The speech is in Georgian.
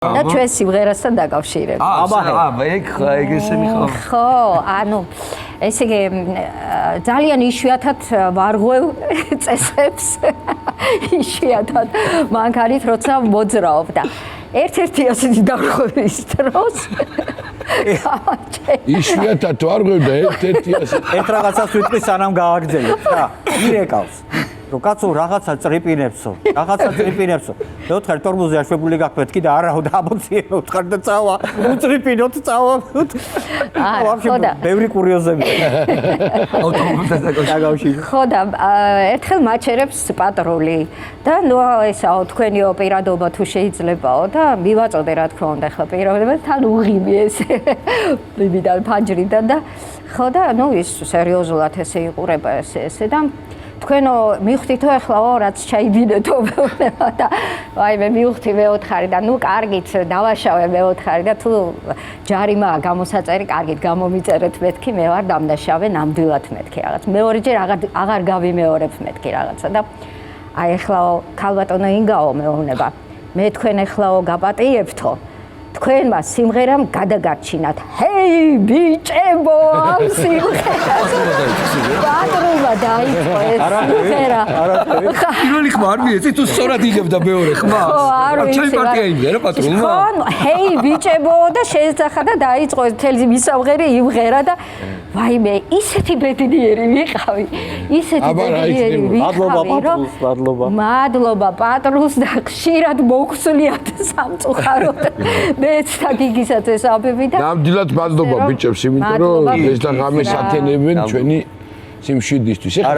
და ჩვენ სიმღერასთან დაკავშირებით. ეგ ესენი ხო. ხო, ანუ ესე იგი ძალიან იშვიათად ვარღვევ წესებს. იშვიათად მანქანით როცა მოძრაობ და ერთ-ერთი ასეთი დარღვევის დროს იშვიათად ვარღვევ და ერთ-ერთი ასეთი ერთ რაღაცას ვიტყვი სანამ გააგრძელებ და ირეკავს რომ კაცო რაღაცა წრიპინებსო მეოთხე თორმუზე აშვებული გაქვს მეთქი და არა და ამოციე მეოთხე და წავა უწრიპინოთ წავა ხო და ბევრი კურიოზებია ავტომობილთან დაკავშირებით ხო და ერთხელ მაჩერებს პატრული და ნუ ესაო თქვენიო პირადობა თუ შეიძლებაო და მივაწოდე რა თქმა უნდა ხა პირადობა თან უღიმი ესე იმიდან ფანჯრიდან და ხო და ნუ ის სერიოზულად ესე იყურება ესე და თქვენო მივხვდითო ახლაო რაც ჩაიდინეთო და აი მე მივხვდი მეოთხარი და ნუ კარგით დავაშავე მეოთხარი და თუ ჯარიმაა გამოსაწერი კარგით გამომიწერეთ მეთქი მე ვარ დამნაშავე ნამდვილად მეთქი რაღაც მეორეჯერ აღარ გავიმეორებ მეთქი რაღაცა და აი ახლაო ქალბატონო ინგაო მეუბნება მე თქვენ ახლაო გაპატიებთო თქვენმა სიმღერამ გადაგარჩინათ. ჰეი ბიჭებო ამ სიმღერას. პატრულმა დაიწყო ეს სიმღერა. პირველი ხმა არ მიეცი თუ სწორად იღებდა მეორე ხმა. ჩემი პარტია იმდა რა პატრულმა. ხო, ჰეი ბიჭებო და შეეცახა და დაიწყო ეს მთელი მისამღერე იმღერა და ვაიმე ისეთი ბედნიერი ვიყავი. ისეთი ბედნიერი ვიყავი. მადლობა პატრულს და ხშირად მოგხსნიათ სამწუხაროდ. მეც და გიგისაც ესაბები და ნამდვილად მადლობა ბიჭებს, იმიტომ რომ ეს და ღამეს ათენებენ ჩვენი სიმშვიდისთვის.